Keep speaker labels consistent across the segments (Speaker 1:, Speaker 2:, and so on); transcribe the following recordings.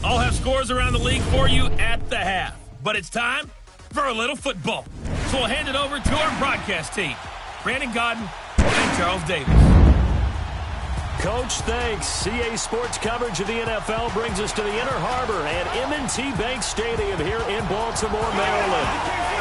Speaker 1: I'll have scores around the league for you at the half. But it's time for a little football. So we'll hand it over to our broadcast team, Brandon Godden and Charles Davis.
Speaker 2: Coach, thanks. CA Sports coverage of the NFL brings us to the Inner Harbor at M&T Bank Stadium here in Baltimore, Maryland.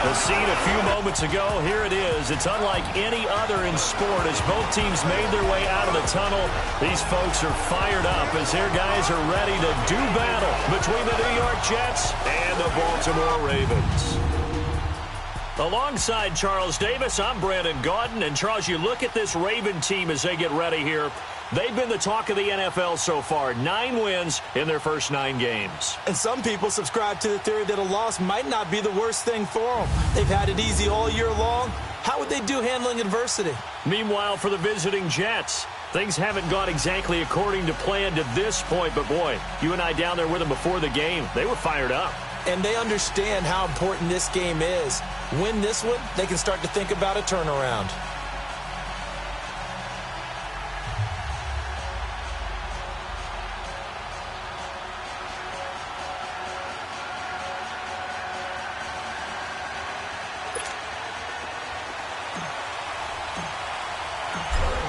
Speaker 2: The scene a few moments ago, here it is. It's unlike any other in sport as both teams made their way out of the tunnel. These folks are fired up as their guys are ready to do battle between the New York Jets and the Baltimore Ravens. Alongside Charles Davis, I'm Brandon Gaudin. And Charles, you look at this Raven team as they get ready here. They've been the talk of the NFL so far. 9 wins in their first 9 games.
Speaker 3: And some people subscribe to the theory that a loss might not be the worst thing for them. They've had it easy all year long. How would they do handling adversity?
Speaker 2: Meanwhile, for the visiting Jets, things haven't gone exactly according to plan to this point. But, boy, you and I down there with them before the game, they were fired up.
Speaker 3: And they understand how important this game is. Win this one, they can start to think about a turnaround.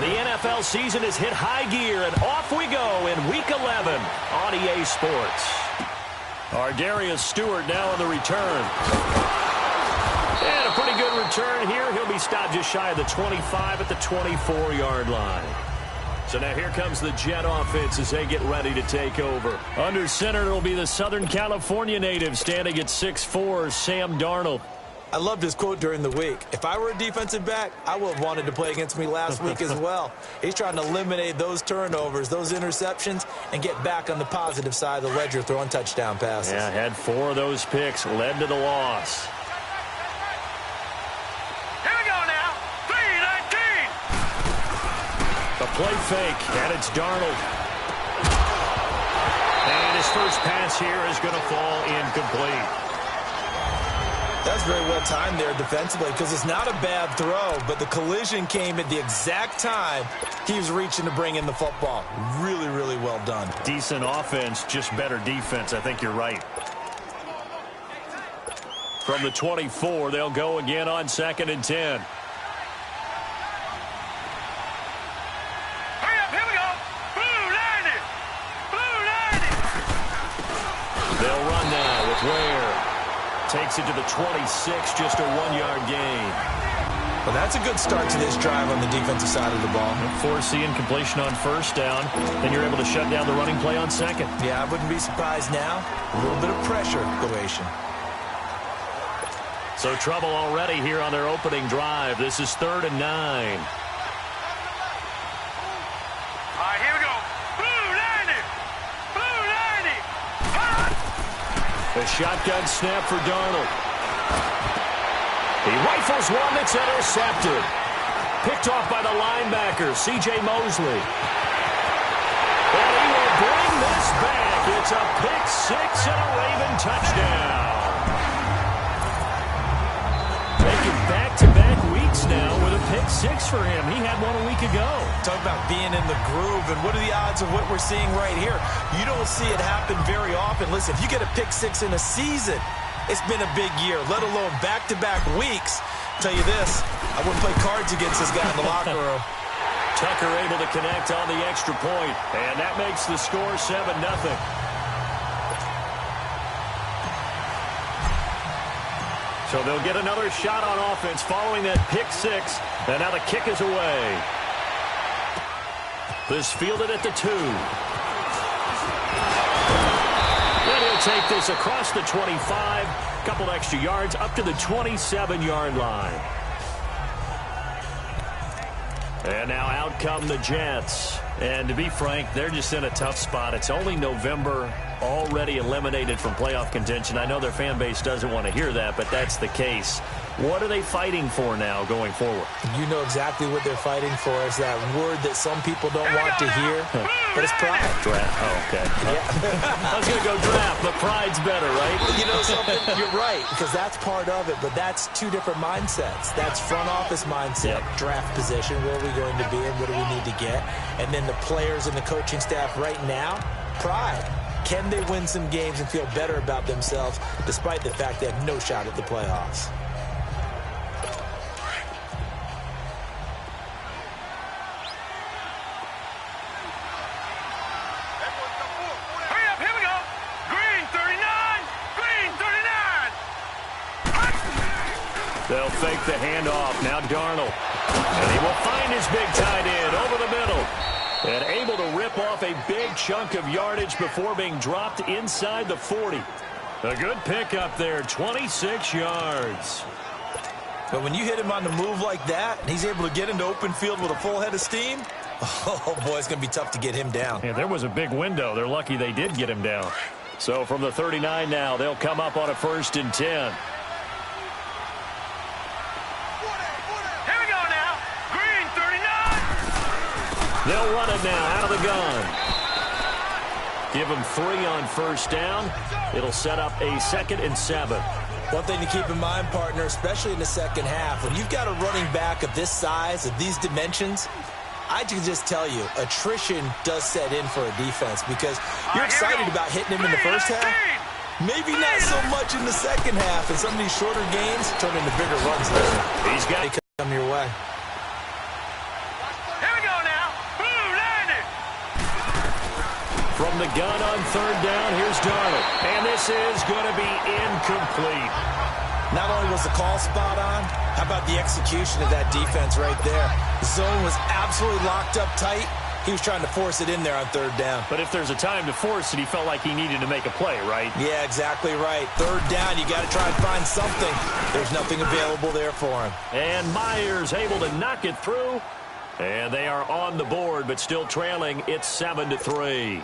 Speaker 2: The NFL season has hit high gear, and off we go in Week 11 on EA Sports. Darius Stewart now on the return. And a pretty good return here. He'll be stopped just shy of the 25 at the 24-yard line. So now here comes the Jet offense as they get ready to take over. Under center, it'll be the Southern California native standing at 6'4", Sam Darnold.
Speaker 3: I loved his quote during the week. If I were a defensive back, I would have wanted to play against me last week as well. He's trying to eliminate those turnovers, those interceptions, and get back on the positive side of the ledger throwing touchdown passes.
Speaker 2: Yeah, had 4 of those picks, led to the loss.
Speaker 4: Here we go now. 3-19.
Speaker 2: A play fake, and it's Darnold. And his first pass here is going to fall incomplete.
Speaker 3: That's very well timed there defensively because it's not a bad throw, but the collision came at the exact time he was reaching to bring in the football. Really, really well done.
Speaker 2: Decent offense, just better defense. I think you're right. From the 24, they'll go again on 2nd and 10.
Speaker 4: Hurry up, here we go. Blue 90. Blue 90.
Speaker 2: They'll run now with Ware. Takes it to the 26, just a 1-yard gain.
Speaker 3: Well, that's a good start to this drive on the defensive side of the ball.
Speaker 2: Forcing completion on first down, then you're able to shut down the running play on second.
Speaker 3: Yeah, I wouldn't be surprised now. A little bit of pressure situation.
Speaker 2: So trouble already here on their opening drive. This is 3rd and 9.
Speaker 4: All right, here we go. Blue 90. Blue 90.
Speaker 2: A shotgun snap for Darnold. He rifles one that's intercepted. Picked off by the linebacker, C.J. Mosley. And he will bring this back. It's a pick 6 and a Raven touchdown. Making back-to-back weeks now with a pick 6 for him. He had one a week ago.
Speaker 3: Talk about being in the groove, and what are the odds of what we're seeing right here? You don't see it happen very often. Listen, if you get a pick 6 in a season, it's been a big year, let alone back-to-back weeks. Tell you this, I wouldn't play cards against this guy in the locker room.
Speaker 2: Tucker able to connect on the extra point, and that makes the score 7-0. So they'll get another shot on offense following that pick 6, and now the kick is away. This fielded at the 2. And he'll take this across the 25, couple extra yards up to the 27-yard line. And now out come the Jets. And to be frank, they're just in a tough spot. It's only November, already eliminated from playoff contention. I know their fan base doesn't want to hear that, but that's the case. What are they fighting for now going forward?
Speaker 3: You know exactly what they're fighting for. Is that word that some people don't want to hear, but it's pride.
Speaker 2: Draft. Oh, okay. Yeah. I was going to go draft, but pride's better, right?
Speaker 3: You know something? You're right, because that's part of it, but that's two different mindsets. That's front office mindset, draft position, where are we going to be and what do we need to get? And then the players and the coaching staff right now, pride. Can they win some games and feel better about themselves despite the fact they have no shot at the playoffs?
Speaker 4: Hurry up, here we go. Green 39, green 39.
Speaker 2: They'll fake the handoff. Now Darnold. And he will find his big tight end over the middle. And able to rip off a big chunk of yardage before being dropped inside the 40. A good pickup there, 26 yards.
Speaker 3: But when you hit him on the move like that, and he's able to get into open field with a full head of steam, oh, boy, it's going to be tough to get him down.
Speaker 2: Yeah, there was a big window. They're lucky they did get him down. So from the 39 now, they'll come up on a 1st and 10. They'll run it now out of the gun. Give them 3 on 1st down. It'll set up a 2nd and 7.
Speaker 3: One thing to keep in mind, partner, especially in the second half, when you've got a running back of this size, of these dimensions, I can just tell you, attrition does set in for a defense because you're excited about hitting him in the first half. Maybe not so much in the second half, and some of these shorter games turn into bigger runs later.
Speaker 2: He's got
Speaker 3: to come your way.
Speaker 2: From the gun on 3rd down, here's Darnold. And this is going to be incomplete.
Speaker 3: Not only was the call spot on, how about the execution of that defense right there? The zone was absolutely locked up tight. He was trying to force it in there on 3rd down.
Speaker 2: But if there's a time to force it, he felt like he needed to make a play, right?
Speaker 3: Yeah, exactly right. 3rd down, you got to try and find something. There's nothing available there for him.
Speaker 2: And Myers able to knock it through. And they are on the board, but still trailing. It's 7-3.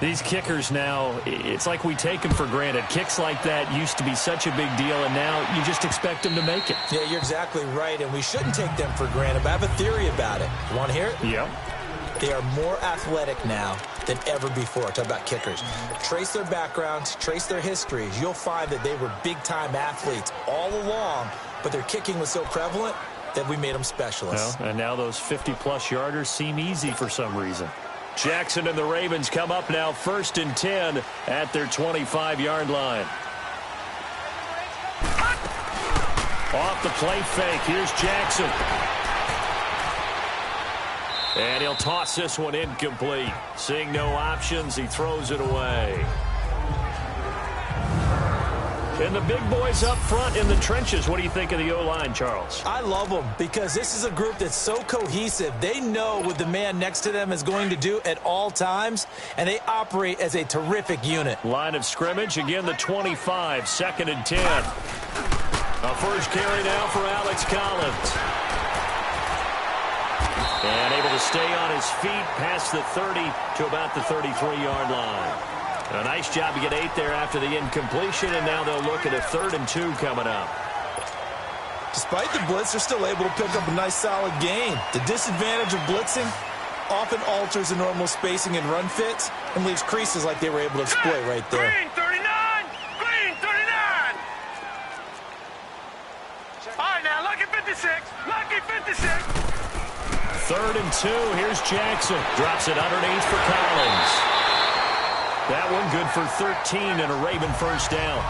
Speaker 2: These kickers now, it's like we take them for granted. Kicks like that used to be such a big deal, and now you just expect them to make it.
Speaker 3: Yeah, you're exactly right, and we shouldn't take them for granted, but I have a theory about it. You want to hear it?
Speaker 2: Yep.
Speaker 3: They are more athletic now than ever before. Talk about kickers. Trace their backgrounds, trace their histories. You'll find that they were big-time athletes all along, but their kicking was so prevalent that we made them specialists.
Speaker 2: Well, and now those 50-plus yarders seem easy for some reason. Jackson and the Ravens come up now 1st and 10 at their 25-yard line. Off the play fake. Here's Jackson. And he'll toss this one incomplete. Seeing no options, he throws it away. And the big boys up front in the trenches. What do you think of the O-line, Charles?
Speaker 3: I love them because this is a group that's so cohesive. They know what the man next to them is going to do at all times, and they operate as a terrific unit.
Speaker 2: Line of scrimmage, again the 25, 2nd and 10. A first carry now for Alex Collins. And able to stay on his feet past the 30 to about the 33-yard line. A nice job to get 8 there after the incompletion, and now they'll look at a 3rd and 2 coming up.
Speaker 3: Despite the blitz, they're still able to pick up a nice, solid gain. The disadvantage of blitzing often alters the normal spacing and run fits and leaves creases like they were able to exploit right there.
Speaker 4: Green 39, green 39. All right, now, lucky 56, lucky 56.
Speaker 2: 3rd and 2, here's Jackson. Drops it underneath for Collins. That one good for 13 and a Raven 1st down.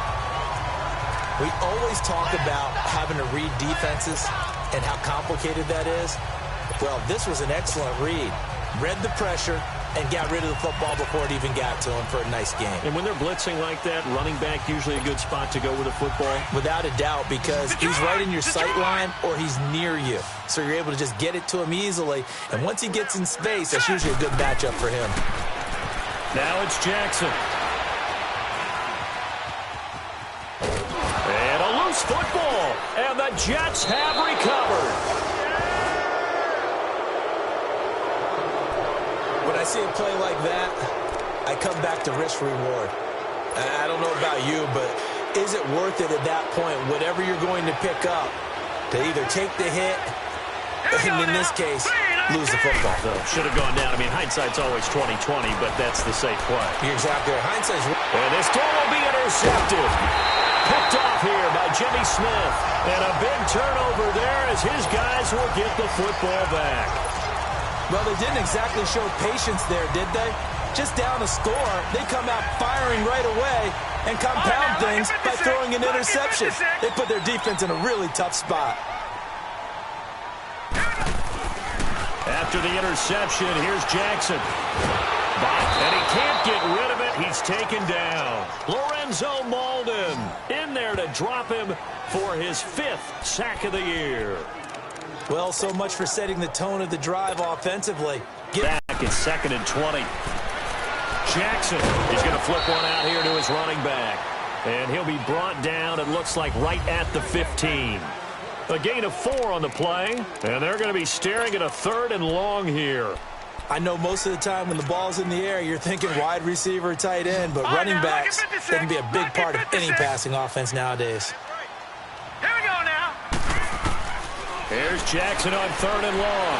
Speaker 3: We always talk about having to read defenses and how complicated that is. Well, this was an excellent read. Read the pressure and got rid of the football before it even got to him for a nice game.
Speaker 2: And when they're blitzing like that, running back usually a good spot to go with a football?
Speaker 3: Without a doubt, because he's right in your sight line or he's near you. So you're able to just get it to him easily. And once he gets in space, that's usually a good matchup for him.
Speaker 2: Now it's Jackson. And a loose football. And the Jets have recovered.
Speaker 3: When I see a play like that, I come back to risk-reward. I don't know about you, but is it worth it at that point, whatever you're going to pick up, to either take the hit, and in this case, lose the football?
Speaker 2: So, should have gone down. I mean, hindsight's always 20/20, but that's the safe play.
Speaker 3: You're exactly right. Hindsight's...
Speaker 2: And this throw will be intercepted. Picked off here by Jimmy Smith. And a big turnover there as his guys will get the football back.
Speaker 3: Well, they didn't exactly show patience there, did they? just down a score, they come out firing right away and compound things by throwing an interception. They put their defense in a really tough spot.
Speaker 2: After the interception, here's Jackson. And he can't get rid of it. He's taken down. Lorenzo Malden in there to drop him for his 5th sack of the year.
Speaker 3: Well, so much for setting the tone of the drive offensively.
Speaker 2: Back at 2nd and 20. Jackson is going to flip one out here to his running back. And he'll be brought down, it looks like, right at the 15. A gain of 4 on the play. And they're going to be staring at a 3rd and long here.
Speaker 3: I know most of the time when the ball's in the air, you're thinking wide receiver, tight end, but running backs, they can be a big part of any passing offense nowadays.
Speaker 4: Here we go now.
Speaker 2: Here's Jackson on 3rd and long.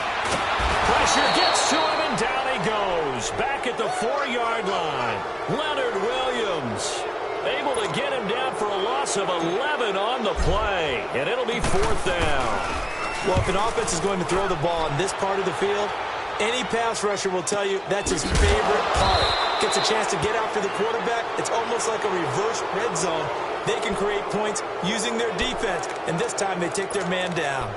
Speaker 2: Pressure gets to him, and down he goes. Back at the 4-yard line. Leonard Williams able to get him down for a loss of 11 on the play, and it'll be 4th down.
Speaker 3: Well, if an offense is going to throw the ball in this part of the field, any pass rusher will tell you that's his favorite part. Gets a chance to get after the quarterback. It's almost like a reverse red zone. They can create points using their defense, and this time they take their man down.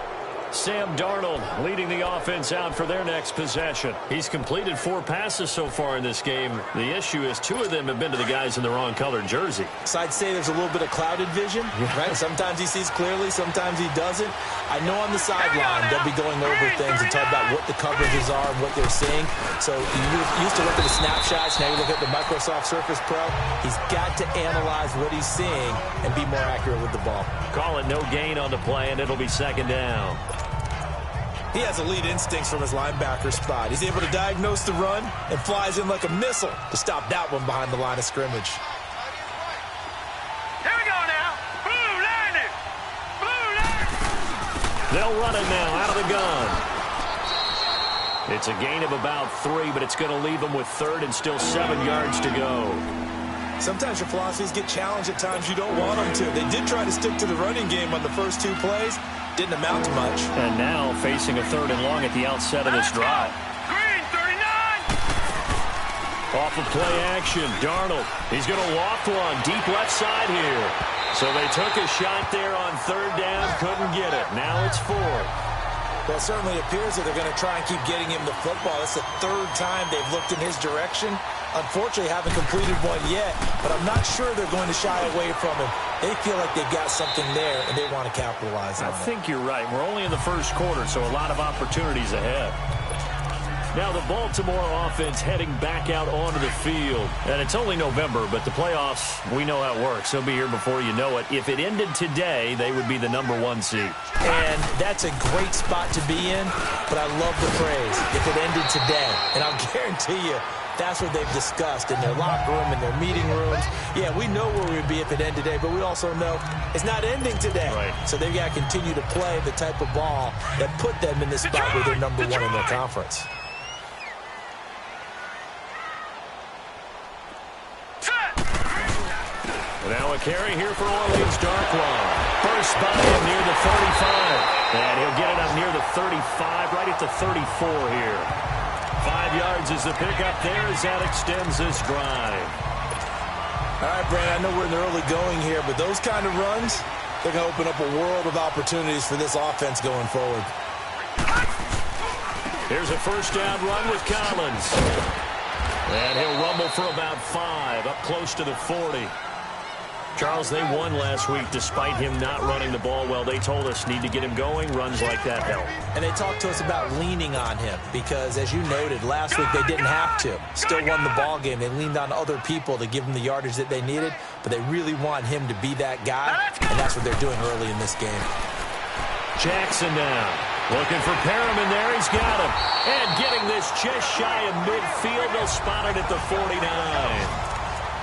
Speaker 2: Sam Darnold leading the offense out for their next possession. He's completed 4 passes so far in this game. The issue is 2 of them have been to the guys in the wrong colored jersey.
Speaker 3: So I'd say there's a little bit of clouded vision, right? Sometimes he sees clearly, sometimes he doesn't. I know on the sideline they'll be going over things and talk about what the coverages are and what they're seeing. So you used to look at the snapshots, now you look at the Microsoft Surface Pro. He's got to analyze what he's seeing and be more accurate with the ball.
Speaker 2: Call it no gain on the play, and it'll be 2nd down.
Speaker 3: He has elite instincts from his linebacker spot. He's able to diagnose the run and flies in like a missile to stop that one behind the line of scrimmage.
Speaker 4: Here we go now. Blue line it. Blue line.
Speaker 2: They'll run it now out of the gun. It's a gain of about 3, but it's going to leave them with 3rd and still 7 yards to go.
Speaker 3: Sometimes your philosophies get challenged at times you don't want them to. They did try to stick to the running game on the first 2 plays. Didn't amount to much.
Speaker 2: And now facing a 3rd and long at the outset of this drive.
Speaker 4: Green 39.
Speaker 2: Off of play action, Darnold. He's going to loft one deep left side here. So they took a shot there on 3rd down, couldn't get it. Now it's 4th.
Speaker 3: Well, it certainly appears that they're going to try and keep getting him the football. That's the 3rd time they've looked in his direction. Unfortunately, haven't completed one yet, but I'm not sure they're going to shy away from him. They feel like they've got something there, and they want to capitalize on it.
Speaker 2: I think you're right. We're only in the 1st quarter, so a lot of opportunities ahead. Now the Baltimore offense heading back out onto the field. And it's only November, but the playoffs, we know how it works. They'll be here before you know it. If it ended today, they would be the #1 seed.
Speaker 3: And that's a great spot to be in, but I love the phrase, if it ended today. And I'll guarantee you, that's what they've discussed in their locker room, in their meeting rooms. Yeah, we know where we'd be if it ended today, but we also know it's not ending today.
Speaker 2: Right.
Speaker 3: So they've got to continue to play the type of ball that put them in the spot where they're #1 in their conference.
Speaker 2: Now a carry here for Orleans Darkwan. First by him near the 35. And he'll get it up near the 35, right at the 34 here. 5 yards is the pickup there as that extends this drive.
Speaker 3: All right, Brandon, I know we're in the early going here, but those kind of runs, they're going to open up a world of opportunities for this offense going forward.
Speaker 2: Here's a 1st down run with Collins. And he'll rumble for about 5, up close to the 40. Charles, they won last week despite him not running the ball well. They told us need to get him going. Runs like that help.
Speaker 3: And they talked to us about leaning on him because, as you noted, last week they didn't have to. Still won the ball game. They leaned on other people to give them the yardage that they needed, but they really want him to be that guy, and that's what they're doing early in this game.
Speaker 2: Jackson now. Looking for Perriman there. He's got him. And getting this just shy of midfield. They'll spot it at the 49.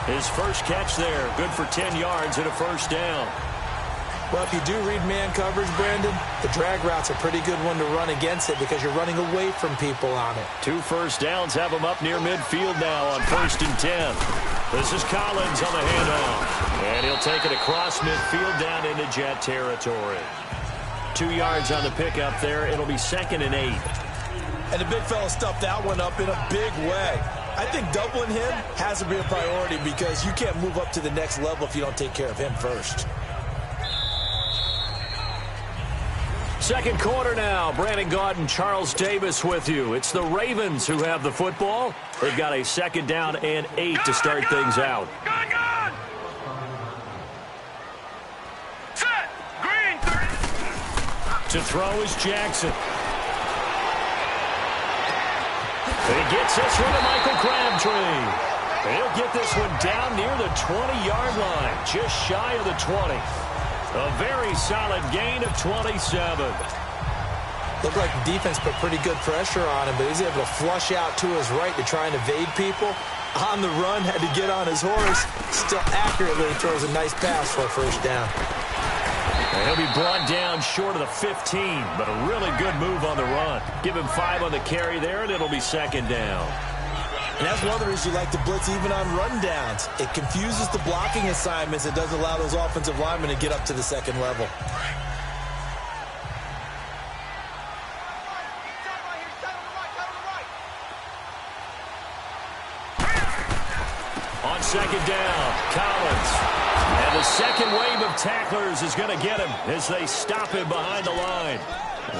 Speaker 2: His first catch there, good for 10 yards and a 1st down.
Speaker 3: Well, if you do read man coverage, Brandon, the drag route's a pretty good one to run against it because you're running away from people on it.
Speaker 2: 2 1st downs have him up near midfield now on 1st and 10. This is Collins on the handoff. And he'll take it across midfield down into Jet territory. 2 yards on the pickup there. It'll be 2nd and 8.
Speaker 3: And the big fella stuffed that one up in a big way. I think doubling him has to be a priority because you can't move up to the next level if you don't take care of him first.
Speaker 2: Second quarter now. Brandon Gaudin, Charles Davis with you. It's the Ravens who have the football. They've got a 2nd down and 8 to start things out.
Speaker 4: Gun! Set! Green 30.
Speaker 2: To throw is Jackson. He gets this one to Michael Crabtree. He'll get this one down near the 20-yard line, just shy of the 20. A very solid gain of 27.
Speaker 3: Looked like the defense put pretty good pressure on him, but he was able to flush out to his right to try and evade people. On the run, had to get on his horse. Still accurately throws a nice pass for a first down.
Speaker 2: And he'll be brought down short of the 15, but a really good move on the run. Give him 5 on the carry there, and it'll be 2nd down.
Speaker 3: And that's one of the reasons you like to blitz even on rundowns. It confuses the blocking assignments. It doesn't allow those offensive linemen to get up to the 2nd level.
Speaker 2: On 2nd down, Collins. And the second wave of tacklers is going to get him as they stop him behind the line.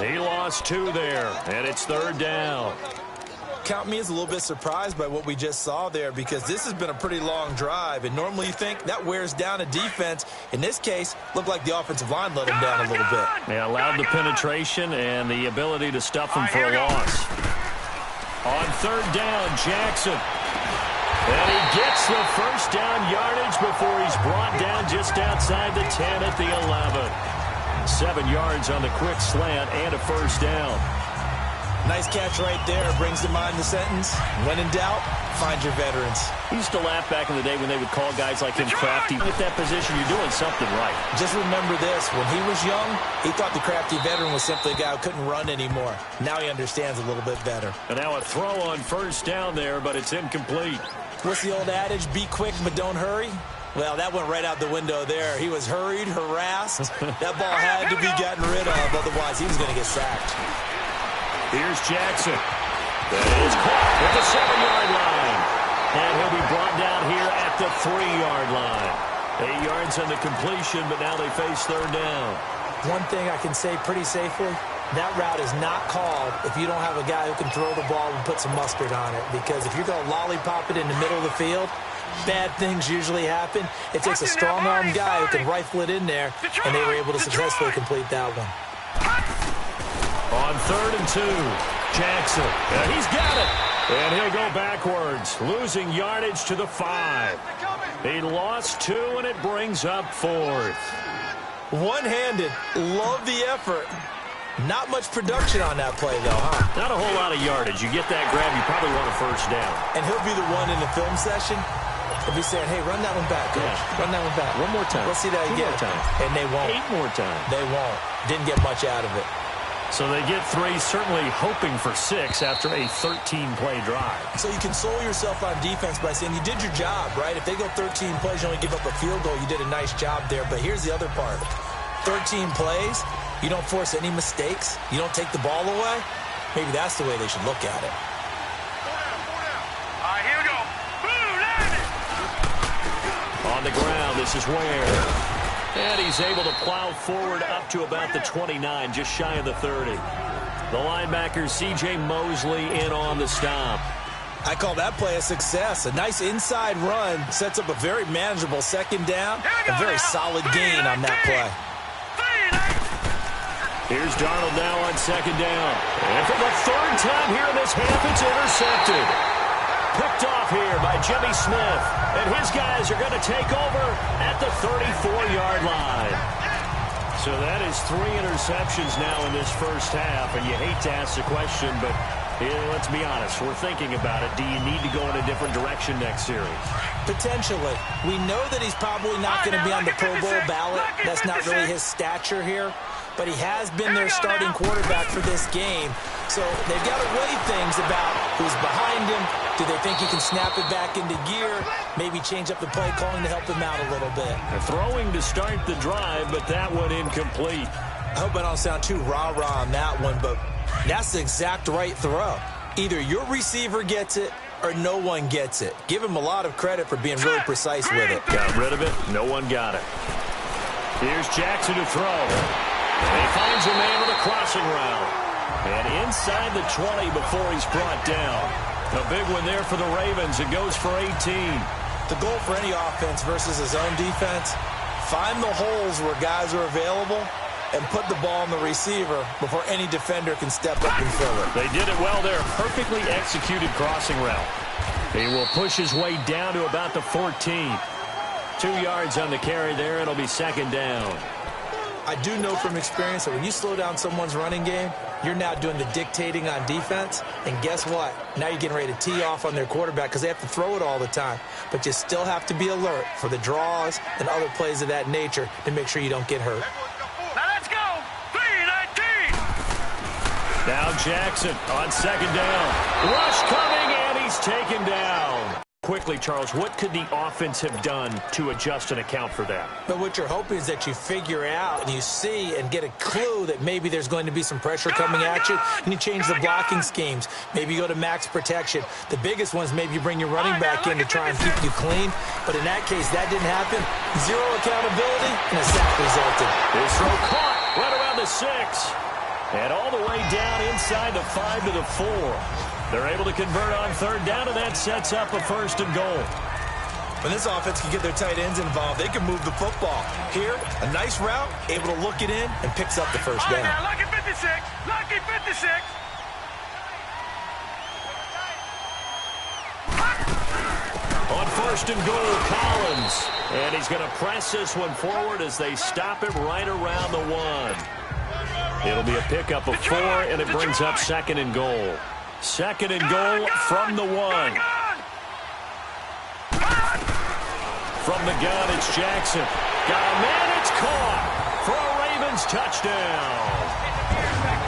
Speaker 2: He lost 2 there, and it's 3rd down.
Speaker 3: Count me as a little bit surprised by what we just saw there because this has been a pretty long drive, and normally you think that wears down a defense. In this case, looked like the offensive line let him down a little bit.
Speaker 2: They allowed the penetration and the ability to stuff him for a loss. On 3rd down, Jackson. And he gets the first down yardage before he's brought down just outside the 10 at the 11. 7 yards on the quick slant and a first down.
Speaker 3: Nice catch right there. Brings to mind the sentence, when in doubt, find your veterans.
Speaker 2: He used to laugh back in the day when they would call guys like him crafty. At that position, you're doing something right.
Speaker 3: Just remember this. When he was young, he thought the crafty veteran was simply a guy who couldn't run anymore. Now he understands a little bit better.
Speaker 2: And now a throw on first down there, but it's incomplete.
Speaker 3: What's the old adage? Be quick, but don't hurry. Well, that went right out the window there. He was hurried, harassed. That ball had to be gotten rid of, otherwise he was going to get sacked.
Speaker 2: Here's Jackson. That is caught at the 7-yard line. And he'll be brought down here at the 3-yard line. 8 yards on the completion, but now they face 3rd down.
Speaker 3: One thing I can say pretty safely, that route is not called if you don't have a guy who can throw the ball and put some mustard on it. Because if you're going to lollipop it in the middle of the field, bad things usually happen. It takes a strong-arm guy who can rifle it in there, and they were able to successfully complete that one.
Speaker 2: On 3rd and 2, Jackson. And he's got it. And he'll go backwards, losing yardage to the 5. He lost 2, and it brings up 4th.
Speaker 3: One-handed. Love the effort. Not much production on that play, though, huh?
Speaker 2: Not a whole lot of yardage. You get that grab, you probably want a first down.
Speaker 3: And he'll be the one in the film session. He'll be saying, hey, run that one back, coach.
Speaker 2: Yeah.
Speaker 3: Run that one back.
Speaker 2: One more time.
Speaker 3: Let's see that again.
Speaker 2: 2 more times.
Speaker 3: And they won't.
Speaker 2: 8 more times.
Speaker 3: They won't. Didn't get much out of it.
Speaker 2: So they get 3, certainly hoping for 6 after a 13-play drive.
Speaker 3: So you console yourself on defense by saying you did your job, right? If they go 13 plays, you only give up a field goal, you did a nice job there. But here's the other part. 13 plays, you don't force any mistakes, you don't take the ball away. Maybe that's the way they should look at it.
Speaker 4: All right, here we go. Boom, landed.
Speaker 2: On the ground, this is Ware. And he's able to plow forward up to about the 29, just shy of the 30. The linebacker, C.J. Mosley, in on the stop.
Speaker 3: I call that play a success. A nice inside run sets up a very manageable 2nd down. A very solid gain on that play.
Speaker 2: Here's Darnold now on 2nd down. And for the 3rd time here in this half, it's intercepted. Picked off here by Jimmy Smith. And his guys are going to take over at the 34-yard line. So that is 3 interceptions now in this first half. And you hate to ask the question, but let's be honest. We're thinking about it. Do you need to go in a different direction next series?
Speaker 3: Potentially. We know that he's probably not going to be on the Pro Bowl ballot. That's not really his stature here. But he has been their starting quarterback for this game. So they've got to weigh things about who's behind him. Do they think he can snap it back into gear? Maybe change up the play calling to help him out a little bit.
Speaker 2: They're throwing to start the drive, but that one incomplete.
Speaker 3: I hope I don't sound too rah-rah on that one, but that's the exact right throw. Either your receiver gets it or no one gets it. Give him a lot of credit for being really precise with it.
Speaker 2: Got rid of it. No one got it. Here's Jackson to throw. And he finds a man with a crossing route. And inside the 20 before he's brought down. A big one there for the Ravens. It goes for 18.
Speaker 3: The goal for any offense versus his own defense, find the holes where guys are available and put the ball on the receiver before any defender can step up and fill it.
Speaker 2: They did it well there. Perfectly executed crossing route. He will push his way down to about the 14. 2 yards on the carry there. It'll be second down.
Speaker 3: I do know from experience that when you slow down someone's running game, you're now doing the dictating on defense. And guess what? Now you're getting ready to tee off on their quarterback because they have to throw it all the time. But you still have to be alert for the draws and other plays of that nature to make sure you don't get hurt.
Speaker 4: Now let's go. 3-19.
Speaker 2: Now Jackson on second down. Rush coming, and he's taken down. Quickly, Charles, what could the offense have done to adjust and account for that?
Speaker 3: But what you're hoping is that you figure out and you see and get a clue that maybe there's going to be some pressure coming at you, and you change the blocking schemes. Maybe you go to max protection. The biggest ones, maybe you bring your running back in to try and keep you clean. But in that case, that didn't happen. Zero accountability, and a sack resulted.
Speaker 2: His throw caught right around the 6. And all the way down inside the 5 to the 4. They're able to convert on third down, and that sets up a first and goal.
Speaker 3: When this offense can get their tight ends involved, they can move the football. Here, a nice route, able to look it in, and picks up the first down.
Speaker 4: Now, lucky 56. Lucky 56.
Speaker 2: On first and goal, Collins. And he's going to press this one forward as they stop him right around the 1. It'll be a pickup of 4, and it brings up second and goal. Second and goal from the 1. From the gun, it's Jackson. Got a man, it's caught for a Ravens touchdown.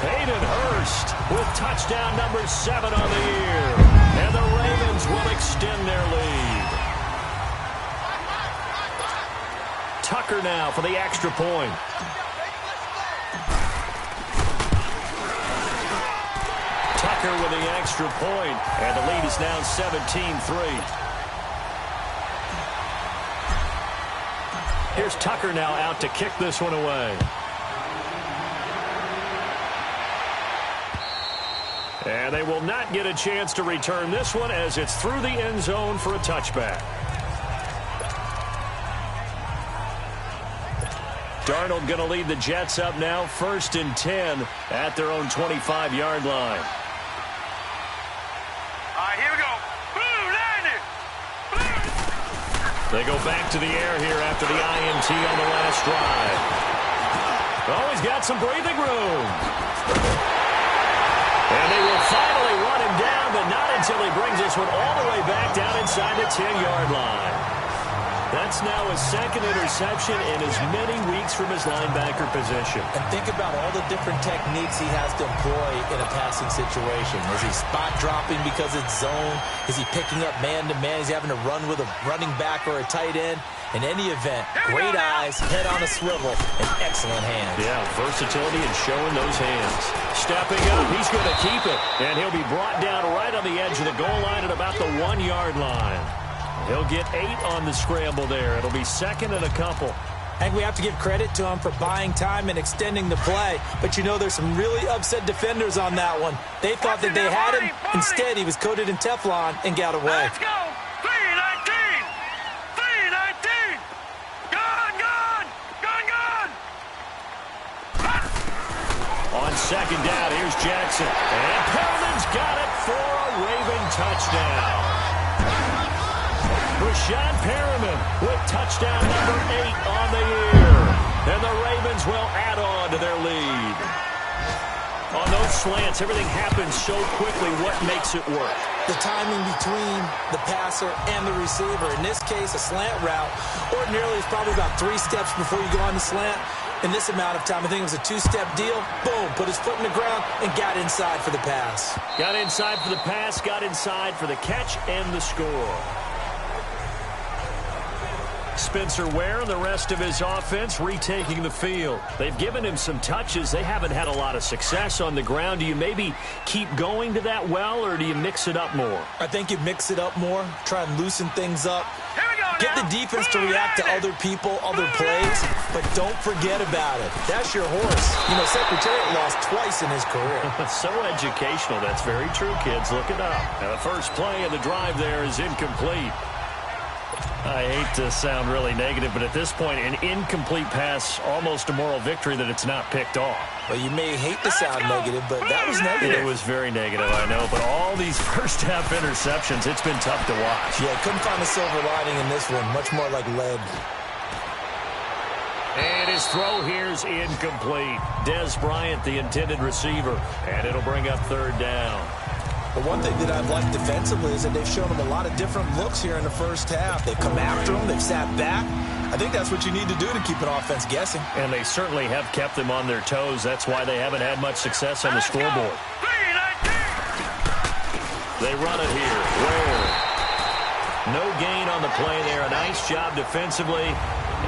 Speaker 2: Hayden Hurst with touchdown number 7 on the year. And the Ravens will extend their lead. Tucker now for the extra point. Tucker with the extra point, and the lead is now 17-3. Here's Tucker now out to kick this one away. And they will not get a chance to return this one as it's through the end zone for a touchback. Darnold going to lead the Jets up now, 1st and 10 at their own 25-yard line.
Speaker 4: Here we go. Blue, landed. Blue.
Speaker 2: They go back to the air here after the INT on the last drive. Oh, he's got some breathing room. And they will finally run him down, but not until he brings this one all the way back down inside the 10-yard line. That's now his second interception in as many weeks from his linebacker position.
Speaker 3: And think about all the different techniques he has to employ in a passing situation. Is he spot dropping because it's zone? Is he picking up man-to-man? Is he having to run with a running back or a tight end? In any event, great eyes, head on a swivel, and excellent hands.
Speaker 2: Yeah, versatility and showing those hands. Stepping up, he's going to keep it. And he'll be brought down right on the edge of the goal line at about the 1-yard line. He'll get 8 on the scramble there. It'll be second and a couple.
Speaker 3: I think we have to give credit to him for buying time and extending the play. But you know, there's some really upset defenders on that one. They thought that they had him. Instead, he was coated in Teflon and got away.
Speaker 4: Let's go. 3-19. 3-19. Gone.
Speaker 2: On second down, here's Jackson. And Perriman's got it for a Raven touchdown. Rashawn Perriman with touchdown number 8 on the year. And the Ravens will add on to their lead. On those slants, everything happens so quickly. What makes it work?
Speaker 3: The timing between the passer and the receiver. In this case, a slant route ordinarily is probably about 3 steps before you go on the slant. In this amount of time, I think it was a 2-step deal. Boom, put his foot in the ground and got inside for the pass.
Speaker 2: Got inside for the pass, got inside for the catch and the score. Spencer Ware and the rest of his offense retaking the field. They've given him some touches. They haven't had a lot of success on the ground. Do you maybe keep going to that well, or do you mix it up more?
Speaker 3: I think you mix it up more, try and loosen things up. Get the defense to react to other people, other plays, but don't forget about it. That's your horse. You know, Secretariat lost twice in his career.
Speaker 2: So educational. That's very true, kids. Look it up. Now, the first play of the drive there is incomplete. I hate to sound really negative, but at this point, an incomplete pass, almost a moral victory that it's not picked off.
Speaker 3: Well, you may hate to sound negative, but that was negative.
Speaker 2: It was very negative, I know, but all these first-half interceptions, it's been tough to watch.
Speaker 3: Yeah, couldn't find a silver lining in this one, much more like lead.
Speaker 2: And his throw here's incomplete. Dez Bryant, the intended receiver, and it'll bring up third down.
Speaker 3: The one thing that I've liked defensively is that they've shown him a lot of different looks here in the first half. They've come after him. They've sat back. I think that's what you need to do to keep an offense guessing.
Speaker 2: And they certainly have kept them on their toes. That's why they haven't had much success on the scoreboard. They run it here. Ware. No gain on the play there. A nice job defensively.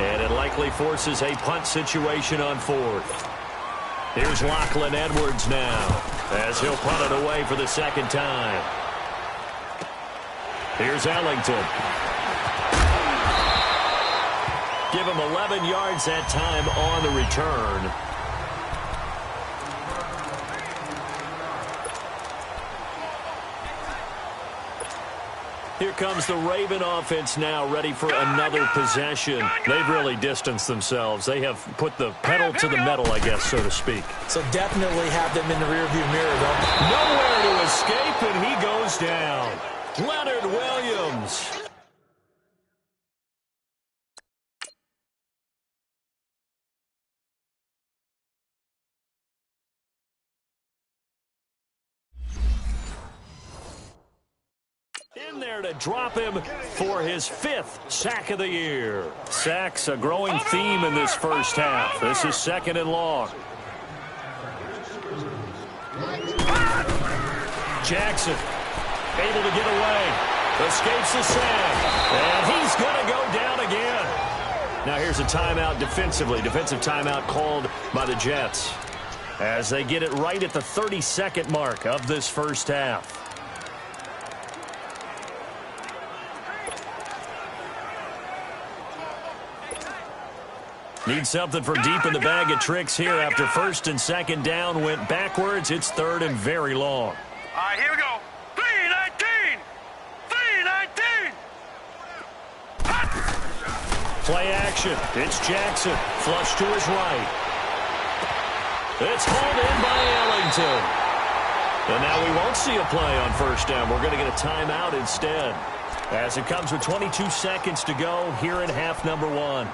Speaker 2: And it likely forces a punt situation on fourth. Here's Lachlan Edwards now, as he'll punt it away for the second time. Here's Ellington. Give him 11 yards that time on the return. Here comes the Raven offense now, ready for another possession. They've really distanced themselves. They have put the pedal to the metal, I guess, so to speak.
Speaker 3: So definitely have them in the rearview mirror, though.
Speaker 2: Nowhere to escape, and he goes down. Leonard Williams. In there to drop him for his 5th sack of the year. Sacks, a growing theme in this first half. This is second and long. Jackson able to get away. Escapes the sack. And he's going to go down again. Now here's a timeout defensively. Defensive timeout called by the Jets, as they get it right at the 30-second mark of this first half. Need something from deep in the bag of tricks here after first and second down went backwards. It's third and very long.
Speaker 4: All right, here we go. 3-19. 3-19.
Speaker 2: Play action. It's Jackson. Flush to his right. It's hauled in by Ellington. And now we won't see a play on first down. We're going to get a timeout instead, as it comes with 22 seconds to go here in half number one.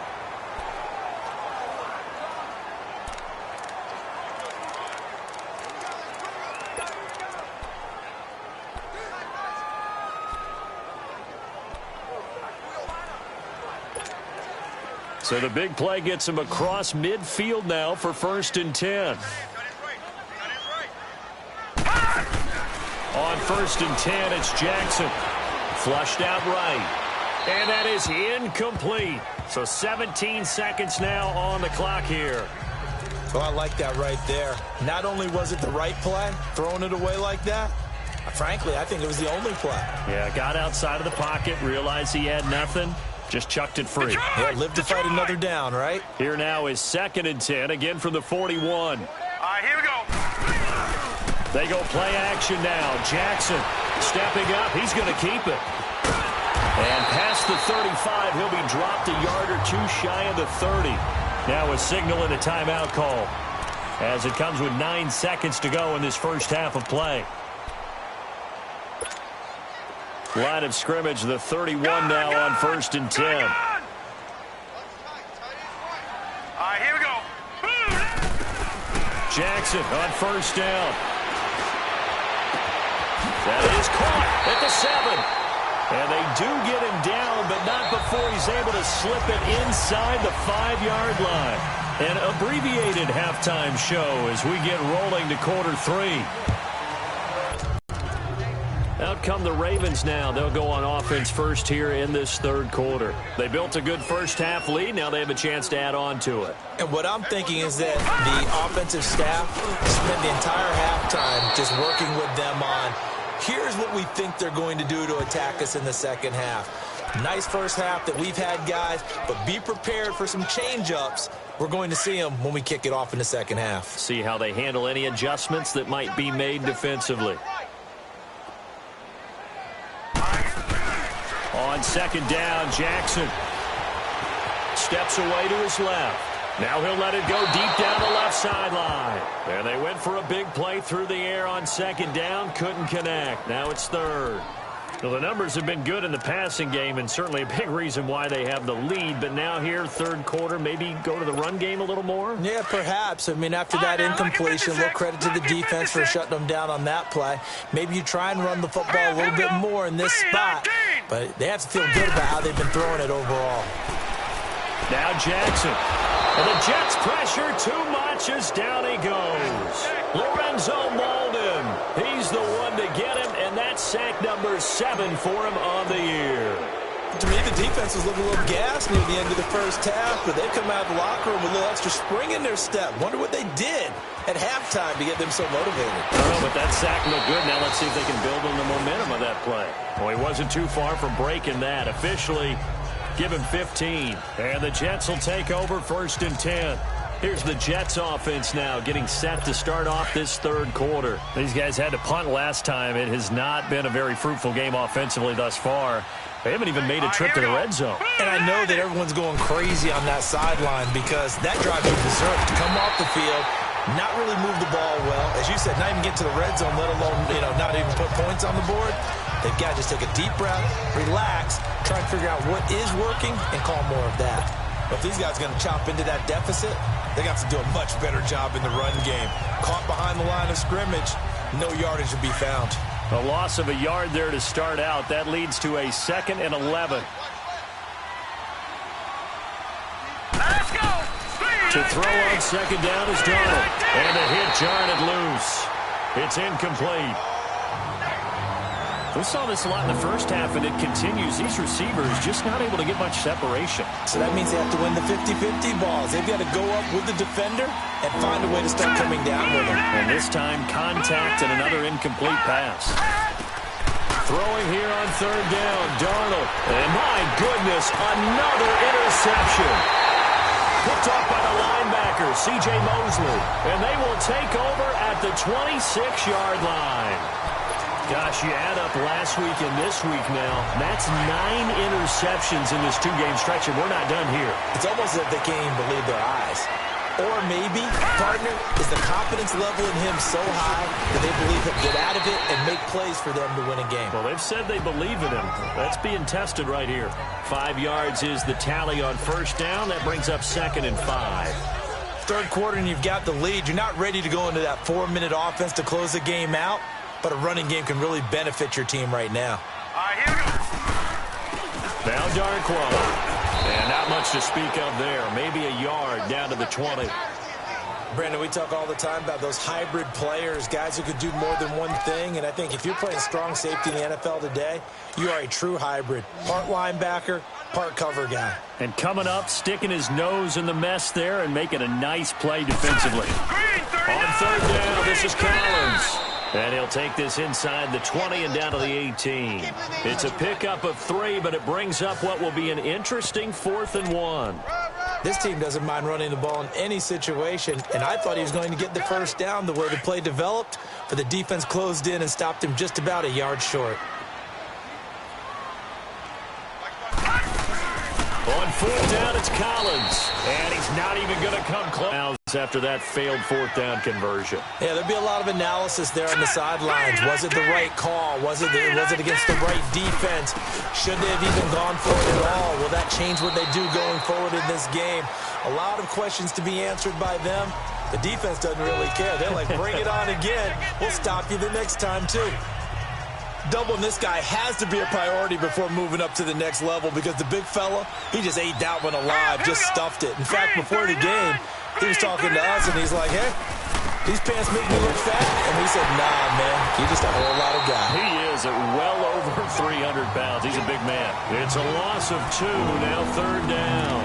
Speaker 2: So the big play gets him across midfield now for 1st and 10. On 1st and 10, it's Jackson. Flushed out right. And that is incomplete. So 17 seconds now on the clock here.
Speaker 3: Well, I like that right there. Not only was it the right play, throwing it away like that, frankly, I think it was the only play.
Speaker 2: Yeah, got outside of the pocket, realized he had nothing. Just chucked it free.
Speaker 3: Yeah, live to fight another down, right?
Speaker 2: Here now is 2nd and 10, again from the 41.
Speaker 4: All right, here we go.
Speaker 2: They go play action now. Jackson stepping up. He's going to keep it. And past the 35, he'll be dropped a yard or two shy of the 30. Now a signal and a timeout call, as it comes with 9 seconds to go in this first half of play. Line of scrimmage, the 31 now on 1st and 10.
Speaker 4: All right, here we go.
Speaker 2: Jackson on 1st down. That is caught at the 7. And they do get him down, but not before he's able to slip it inside the 5-yard line. An abbreviated halftime show as we get rolling to quarter 3. Out come the Ravens now. They'll go on offense first here in this third quarter. They built a good first-half lead. Now they have a chance to add on to it.
Speaker 3: And what I'm thinking is that the offensive staff spent the entire halftime just working with them on, here's what we think they're going to do to attack us in the second half. Nice first half that we've had, guys, but be prepared for some change-ups. We're going to see them when we kick it off in the second half.
Speaker 2: See how they handle any adjustments that might be made defensively. On second down, Jackson steps away to his left. Now he'll let it go deep down the left sideline. And they went for a big play through the air on second down. Couldn't connect. Now it's third. Well, the numbers have been good in the passing game, and certainly a big reason why they have the lead. But now here, third quarter, maybe go to the run game a little more?
Speaker 3: Yeah, perhaps. I mean, after that incompletion, a little credit to the defense for shutting them down on that play. Maybe you try and run the football a little bit more in this spot. But they have to feel good about how they've been throwing it overall.
Speaker 2: Now Jackson. And the Jets pressure too much as down he goes. Lorenzo Molden. He's the one to get him, and that's sack number 7 for him on the year.
Speaker 3: To me, the defense was looking a little gassed near the end of the first half, but they've come out of the locker room with a little extra spring in their step. Wonder what they did at halftime to get them so motivated.
Speaker 2: Oh, but that sack looked good. Now let's see if they can build on the momentum of that play. Well, he wasn't too far from breaking that. Officially, give him 15. And the Jets will take over 1st and 10. Here's the Jets offense now getting set to start off this third quarter. These guys had to punt last time. It has not been a very fruitful game offensively thus far. They haven't even made a trip to the red zone.
Speaker 3: And I know that everyone's going crazy on that sideline because that drive you deserve to come off the field, not really move the ball well. As you said, not even get to the red zone, let alone, not even put points on the board. They've got to just take a deep breath, relax, try and figure out what is working, and call more of that. But if these guys are going to chop into that deficit, they got to do a much better job in the run game. Caught behind the line of scrimmage, no yardage to be found.
Speaker 2: A loss of a yard there to start out. That leads to a 2nd and 11.
Speaker 4: Let's go.
Speaker 2: To throw on second down is Darnold. And a hit jarred it loose. It's incomplete. We saw this a lot in the first half, and it continues. These receivers just not able to get much separation.
Speaker 3: So that means they have to win the 50-50 balls. They've got to go up with the defender and find a way to start coming down with them.
Speaker 2: And this time, contact and another incomplete pass. Throwing here on third down, Darnold. And my goodness, another interception. Picked off by the linebacker, C.J. Mosley. And they will take over at the 26-yard line. Gosh, you add up last week and this week now. That's 9 interceptions in this 2-game stretch, and we're not done here.
Speaker 3: It's almost as if they can't even believe their eyes. Or maybe, partner, is the confidence level in him so high that they believe he'll get out of it and make plays for them to win a game.
Speaker 2: Well, they've said they believe in him. That's being tested right here. 5 yards is the tally on first down. That brings up 2nd and 5.
Speaker 3: Third quarter and you've got the lead. You're not ready to go into that 4-minute offense to close the game out. But a running game can really benefit your team right now.
Speaker 4: All right, here we go.
Speaker 2: Now Darquan. And not much to speak of there. Maybe a yard down to the 20.
Speaker 3: Brandon, we talk all the time about those hybrid players, guys who could do more than one thing. And I think if you're playing strong safety in the NFL today, you are a true hybrid. Part linebacker, part cover guy.
Speaker 2: And coming up, sticking his nose in the mess there and making a nice play defensively. On third down, this is Collins. And he'll take this inside the 20 and down to the 18. It's a pickup of 3, but it brings up what will be an interesting 4th and 1.
Speaker 3: This team doesn't mind running the ball in any situation, and I thought he was going to get the first down the way the play developed, but the defense closed in and stopped him just about a yard short.
Speaker 2: On 4th down, it's Collins. And he's not even going to come close after that failed 4th down conversion.
Speaker 3: Yeah, there'll be a lot of analysis there on the sidelines. Was it the right call? Was it against the right defense? Should they have even gone for it at all? Will that change what they do going forward in this game? A lot of questions to be answered by them. The defense doesn't really care. They're like, bring it on again. We'll stop you the next time, too. Doubling this guy has to be a priority before moving up to the next level because the big fella, he just ate that one alive, just stuffed it. In fact, before the game, he was talking to us, and he's like, hey, these pants make me look fat. And we said, nah, man, you're just a whole lot of guy.
Speaker 2: He is has it well over 300 pounds. He's a big man. It's a loss of 2, now 3rd down.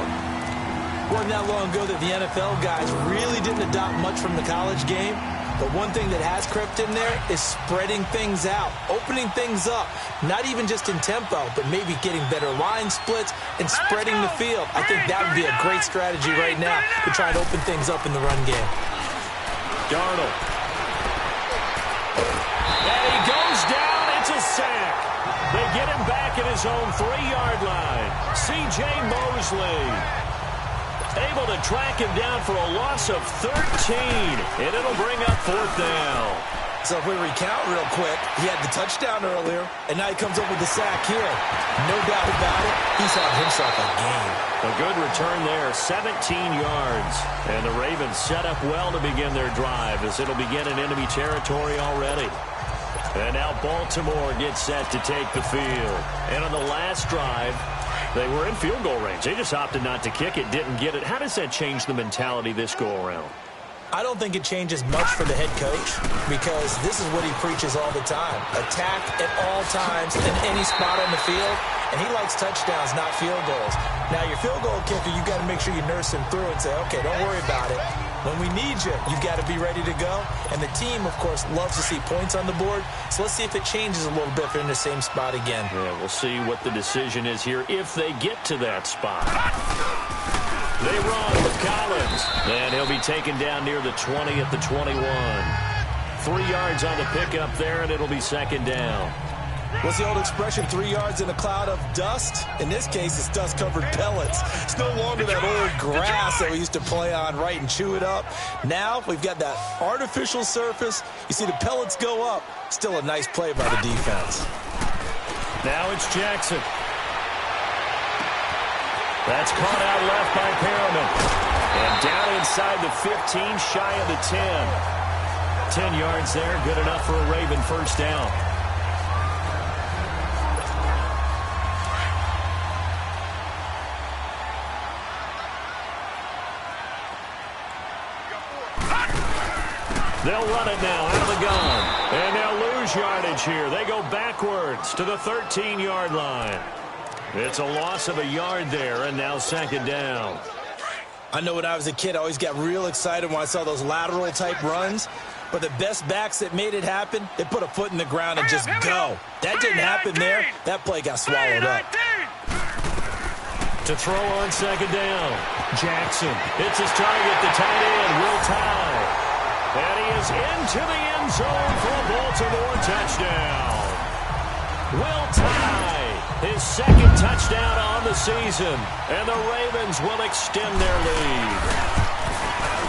Speaker 3: Wasn't that long ago that the NFL guys really didn't adopt much from the college game. But one thing that has crept in there is spreading things out, opening things up, not even just in tempo, but maybe getting better line splits and spreading the field. I think that would be a great strategy right now to try and open things up in the run game.
Speaker 2: Darnold. And he goes down. It's a sack. They get him back at his own 3-yard line. C.J. Mosley able to track him down for a loss of 13, and it'll bring up 4th down.
Speaker 3: So if we recount real quick, he had the touchdown earlier, and now he comes up with the sack here. No doubt about it, he's had himself a game.
Speaker 2: A good return there, 17 yards. And the Ravens set up well to begin their drive as it'll begin in enemy territory already. And now Baltimore gets set to take the field. And on the last drive, they were in field goal range. They just opted not to kick it, didn't get it. How does that change the mentality this go-around?
Speaker 3: I don't think it changes much for the head coach because this is what he preaches all the time. Attack at all times in any spot on the field, and he likes touchdowns, not field goals. Now, your field goal kicker, you got to make sure you nurse him through and say, okay, don't worry about it. When we need you, you've got to be ready to go. And the team, of course, loves to see points on the board. So let's see if it changes a little bit if they're in the same spot again.
Speaker 2: Yeah, we'll see what the decision is here if they get to that spot. They run with Collins, and he'll be taken down near the 20 at the 21. 3 yards on the pickup there, and it'll be 2nd down.
Speaker 3: What's the old expression, 3 yards in a cloud of dust? In this case, it's dust-covered pellets. It's no longer that old grass that we used to play on, right, and chew it up. Now we've got that artificial surface. You see the pellets go up. Still a nice play by the defense.
Speaker 2: Now it's Jackson. That's caught out left by Perriman. And down inside the 15, shy of the 10. 10 yards there, good enough for a Raven 1st down. They'll run it now out of the gun. And they'll lose yardage here. They go backwards to the 13-yard line. It's a loss of a yard there, and now 2nd down.
Speaker 3: I know when I was a kid, I always got real excited when I saw those lateral-type runs. But the best backs that made it happen, they put a foot in the ground and just go. That didn't happen there. That play got swallowed up.
Speaker 2: To throw on 2nd down, Jackson. It's his target, the tight end, Will Tye. And he is into the end zone for a Baltimore touchdown. Will Tye, his 2nd touchdown on the season. And the Ravens will extend their lead.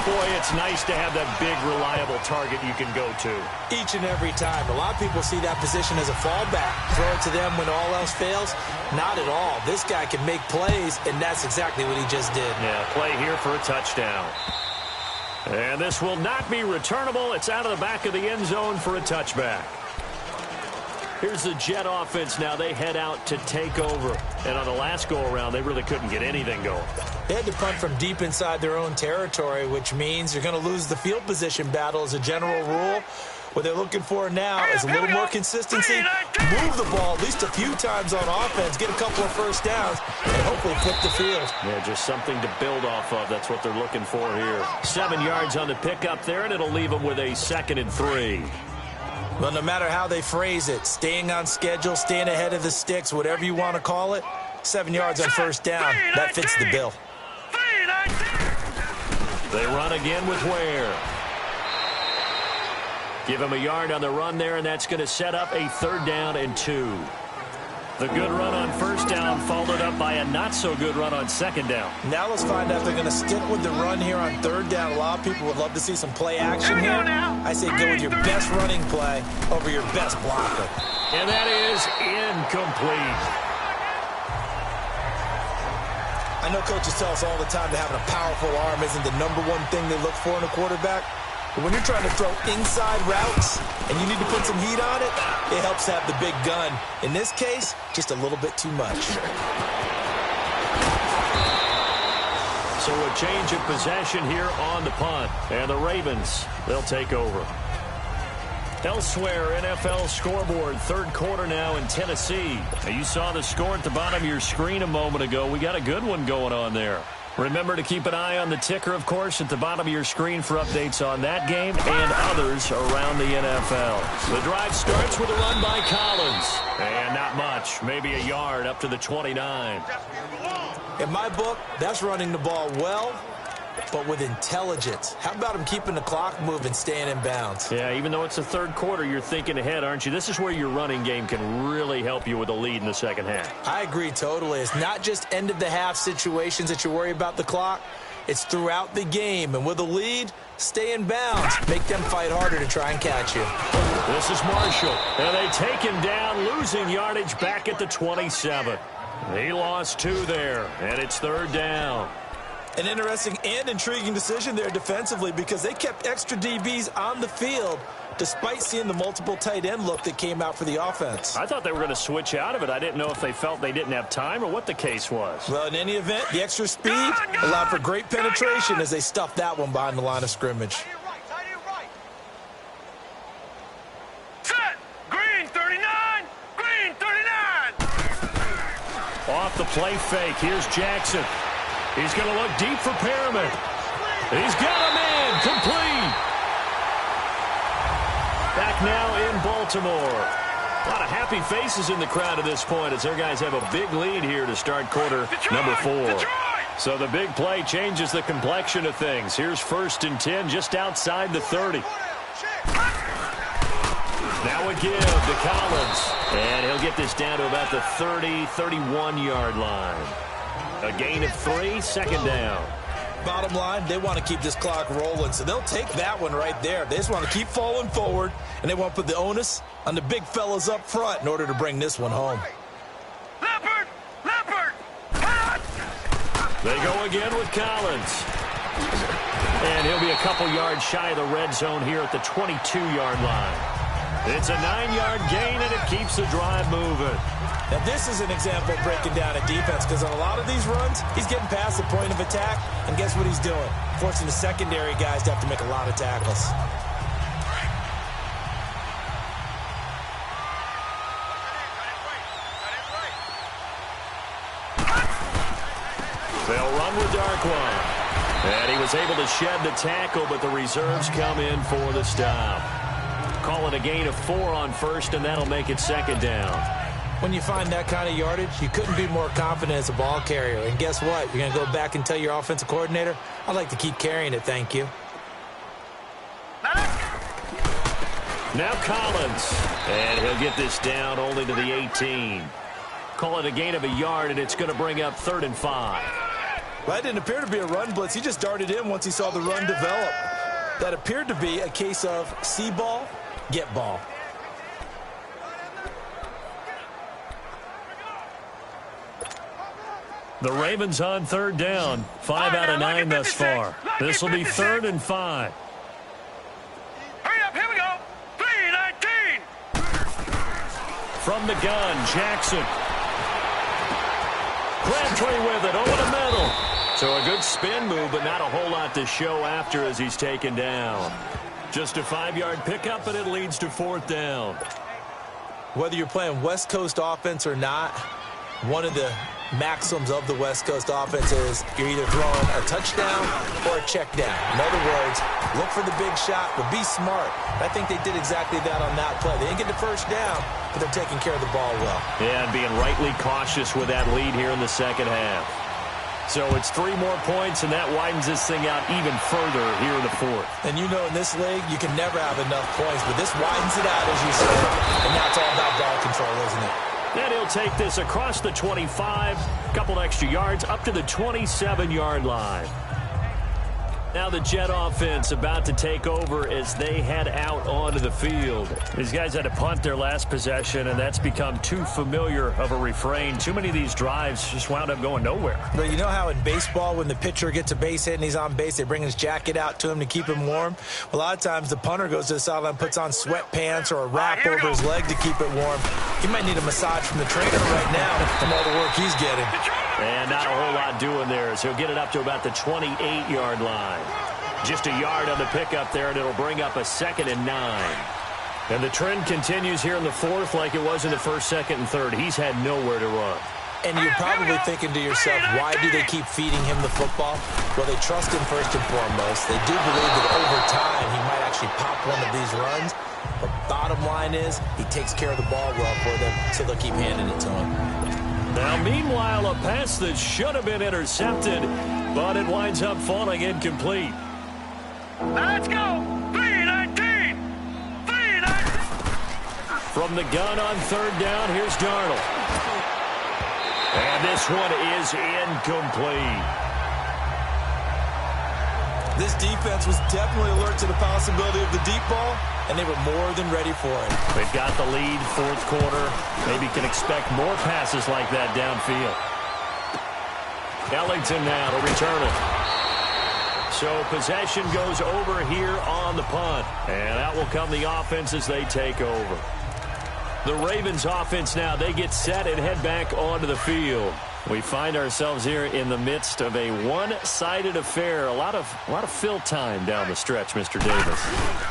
Speaker 2: Boy, it's nice to have that big, reliable target you can go to.
Speaker 3: Each and every time. A lot of people see that position as a fallback. Throw it to them when all else fails. Not at all. This guy can make plays, and that's exactly what he just did.
Speaker 2: Yeah, play here for a touchdown. And this will not be returnable. It's out of the back of the end zone for a touchback. Here's the Jet offense now. They head out to take over. And on the last go-around, they really couldn't get anything going.
Speaker 3: They had to punt from deep inside their own territory, which means you're going to lose the field position battle as a general rule. What they're looking for now is a little more consistency, move the ball at least a few times on offense, get a couple of 1st downs, and hopefully flip the field.
Speaker 2: Yeah, just something to build off of. That's what they're looking for here. 7 yards on the pickup there, and it'll leave them with a 2nd and 3.
Speaker 3: Well, no matter how they phrase it, staying on schedule, staying ahead of the sticks, whatever you want to call it, 7 yards on 1st down, that fits the bill.
Speaker 2: They run again with Ware. Give him a yard on the run there, and that's going to set up a 3rd down and 2. The good run on 1st down followed up by a not-so-good run on 2nd down.
Speaker 3: Now let's find out if they're going to stick with the run here on 3rd down. A lot of people would love to see some play action here. I say go with your best running play over your best blocker.
Speaker 2: And that is incomplete.
Speaker 3: I know coaches tell us all the time that having a powerful arm isn't the #1 thing they look for in a quarterback. But when you're trying to throw inside routes and you need to put some heat on it, it helps have the big gun. In this case, just a little bit too much.
Speaker 2: So a change of possession here on the punt. And the Ravens, they'll take over. Elsewhere, NFL scoreboard, third quarter now in Tennessee. You saw the score at the bottom of your screen a moment ago. We got a good one going on there. Remember to keep an eye on the ticker, of course, at the bottom of your screen for updates on that game and others around the NFL. The drive starts with a run by Collins. And not much, maybe a yard up to the 29.
Speaker 3: In my book, that's running the ball well, but with intelligence. How about him keeping the clock moving, staying in bounds?
Speaker 2: Yeah, even though it's the third quarter, you're thinking ahead, aren't you? This is where your running game can really help you with a lead in the second half.
Speaker 3: I agree totally. It's not just end-of-the-half situations that you worry about the clock. It's throughout the game. And with a lead, stay in bounds. Make them fight harder to try and catch you.
Speaker 2: This is Marshall. And they take him down, losing yardage back at the 27. He lost 2 there, and it's third down.
Speaker 3: An interesting and intriguing decision there defensively because they kept extra DBs on the field despite seeing the multiple tight end look that came out for the offense.
Speaker 2: I thought they were going to switch out of it. I didn't know if they felt they didn't have time or what the case was.
Speaker 3: Well, in any event, the extra speed allowed for great penetration as they stuffed that one behind the line of scrimmage.
Speaker 4: Set. Green 39. Green 39.
Speaker 2: Off the play fake. Here's Jackson. He's going to look deep for Perriman. He's got a man. Complete. Back now in Baltimore. A lot of happy faces in the crowd at this point as their guys have a big lead here to start quarter number 4. So the big play changes the complexion of things. Here's 1st and 10 just outside the 30. Now a give to Collins. And he'll get this down to about the 30, 31-yard line. A gain of 3, second down.
Speaker 3: Bottom line, they want to keep this clock rolling, so they'll take that one right there. They just want to keep falling forward, and they want to put the onus on the big fellas up front in order to bring this one home.
Speaker 4: Leopard! Leopard!
Speaker 2: They go again with Collins. And he'll be a couple yards shy of the red zone here at the 22-yard line. It's a 9-yard gain, and it keeps the drive moving.
Speaker 3: Now, this is an example of breaking down a defense because on a lot of these runs, he's getting past the point of attack, and guess what he's doing? Forcing the secondary guys to have to make a lot of tackles.
Speaker 2: They'll run with Darkwan. And he was able to shed the tackle, but the reserves come in for the stop. Call it a gain of 4 on 1st, and that'll make it second down.
Speaker 3: When you find that kind of yardage, you couldn't be more confident as a ball carrier. And guess what? You're going to go back and tell your offensive coordinator, I'd like to keep carrying it, thank you.
Speaker 2: Now Collins. And he'll get this down only to the 18. Call it a gain of a yard, and it's going to bring up 3rd and 5.
Speaker 3: Well, that didn't appear to be a run blitz. He just darted in once he saw the run develop. That appeared to be a case of see ball, get ball.
Speaker 2: The Ravens on 3rd down. 5 out of 9 thus far. This will be 3rd and 5.
Speaker 4: Hurry up, here we go. 3-19.
Speaker 2: From the gun, Jackson. Crabtree with it over the middle. So a good spin move, but not a whole lot to show after as he's taken down. Just a 5-yard pickup, and it leads to 4th down.
Speaker 3: Whether you're playing West Coast offense or not, one of the maxims of the West Coast offense is you're either throwing a touchdown or a check down. In other words, look for the big shot, but be smart. I think they did exactly that on that play. They didn't get the first down, but they're taking care of the ball well.
Speaker 2: Yeah, and being rightly cautious with that lead here in the second half. So it's 3 more points, and that widens this thing out even further here in the 4th.
Speaker 3: And you know in this league, you can never have enough points, but this widens it out, as you said, and now it's all about ball control, isn't it?
Speaker 2: And he'll take this across the 25, a couple extra yards, up to the 27-yard line. Now the Jet offense about to take over as they head out onto the field. These guys had to punt their last possession, and that's become too familiar of a refrain. Too many of these drives just wound up going nowhere.
Speaker 3: But you know how in baseball, when the pitcher gets a base hit and he's on base, they bring his jacket out to him to keep him warm? A lot of times the punter goes to the sideline, puts on sweatpants or a wrap over his leg to keep it warm. He might need a massage from the trainer right now from all the work he's getting.
Speaker 2: And not a whole lot doing there, so he'll get it up to about the 28-yard line. Just a yard on the pickup there, and it'll bring up a 2nd and 9. And the trend continues here in the fourth like it was in the first, second, and third. He's had nowhere to run.
Speaker 3: And you're probably thinking to yourself, why do they keep feeding him the football? Well, they trust him first and foremost. They do believe that over time he might actually pop one of these runs. But bottom line is he takes care of the ball well for them, so they'll keep handing it to him.
Speaker 2: Now, meanwhile, a pass that should have been intercepted, but it winds up falling incomplete.
Speaker 4: Let's go. 3-19. 3-19.
Speaker 2: From the gun on third down, here's Darnold. And this one is incomplete.
Speaker 3: This defense was definitely alert to the possibility of the deep ball, and they were more than ready for it.
Speaker 2: They've got the lead, fourth quarter. Maybe can expect more passes like that downfield. Ellington now to return it. So possession goes over here on the punt. And out will come the offense as they take over. The Ravens offense now, they get set and head back onto the field. We find ourselves here in the midst of a one-sided affair. A lot of fill time down the stretch, Mr. Davis.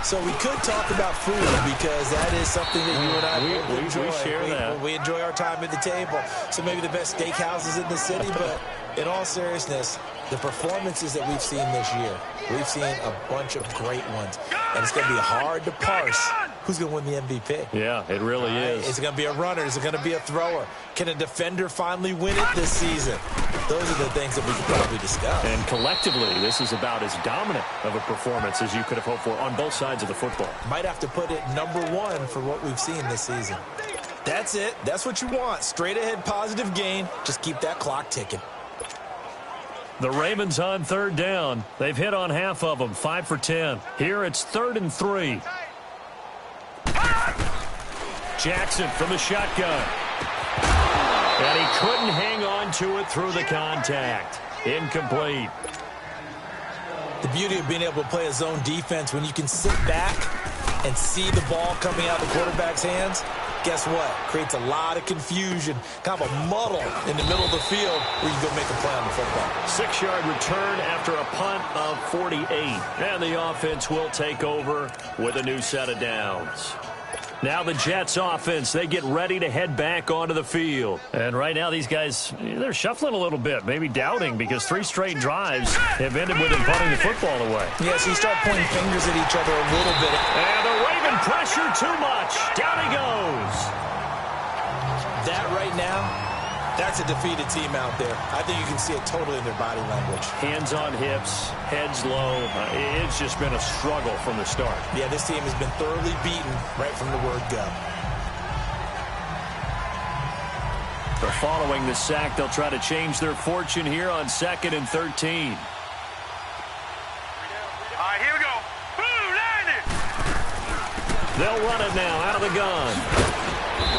Speaker 3: So we could talk about food because that is something that you and I enjoy.
Speaker 2: We share that.
Speaker 3: We enjoy our time at the table. So maybe the best steakhouses in the city, but in all seriousness, the performances that we've seen this year, we've seen a bunch of great ones. And it's going to be hard to parse who's going to win the MVP.
Speaker 2: Yeah, it really is.
Speaker 3: Is it going to be a runner? Is it going to be a thrower? Can a defender finally win it this season? Those are the things that we could probably discuss.
Speaker 2: And collectively, this is about as dominant of a performance as you could have hoped for on both sides of the football.
Speaker 3: Might have to put it number one for what we've seen this season. That's it. That's what you want. Straight ahead positive gain. Just keep that clock ticking.
Speaker 2: The Ravens on third down. They've hit on half of them, 5 for 10. Here it's 3rd and 3. Jackson from the shotgun. And he couldn't hang on to it through the contact. Incomplete.
Speaker 3: The beauty of being able to play a zone defense when you can sit back and see the ball coming out of the quarterback's hands, guess what? Creates a lot of confusion, kind of a muddle in the middle of the field where you go make a play on the football.
Speaker 2: 6-yard return after a punt of 48. And the offense will take over with a new set of downs. Now the Jets offense, they get ready to head back onto the field. And right now these guys, they're shuffling a little bit, maybe doubting because 3 straight drives have ended with them punting the football away.
Speaker 3: Yeah, so you start pointing fingers at each other a little bit.
Speaker 2: And the Raven pressure too much. Down he goes.
Speaker 3: That right now, that's a defeated team out there. I think you can see it totally in their body language.
Speaker 2: Hands on hips, heads low. It's just been a struggle from the start.
Speaker 3: Yeah, this team has been thoroughly beaten right from the word go.
Speaker 2: But following the sack, they'll try to change their fortune here on 2nd and 13.
Speaker 4: All right, here we go. Boom, landed.
Speaker 2: They'll run it now out of the gun.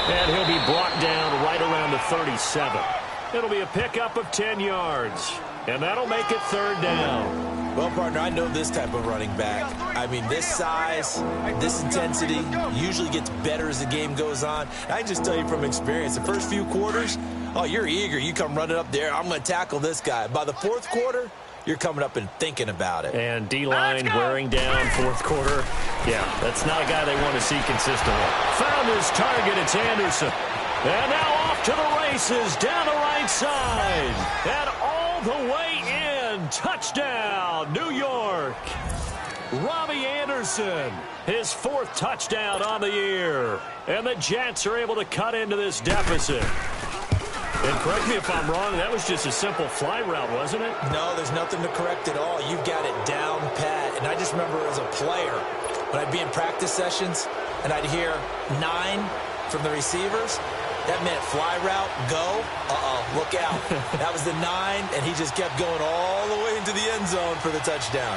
Speaker 2: And he'll be brought down right around the 37. It'll be a pickup of 10 yards. And that'll make it 3rd down.
Speaker 3: Well, partner, I know this type of running back. I mean, this size, this intensity usually gets better as the game goes on. I just tell you from experience, the first few quarters, oh, you're eager. You come running up there. I'm going to tackle this guy. By the 4th quarter, you're coming up and thinking about it.
Speaker 2: And D-line wearing down 4th quarter. Yeah, that's not a guy they want to see consistently. Found his target. It's Anderson. And now off to the races down the right side. And all the way in. Touchdown, New York. Robbie Anderson, his 4th touchdown on the year. And the Jets are able to cut into this deficit. And correct me if I'm wrong, that was just a simple fly route, wasn't it?
Speaker 3: No, there's nothing to correct at all. You've got it down pat. And I just remember as a player, when I'd be in practice sessions and I'd hear 9 from the receivers, that meant fly route, go, look out. That was the 9, and he just kept going all the way into the end zone for the touchdown.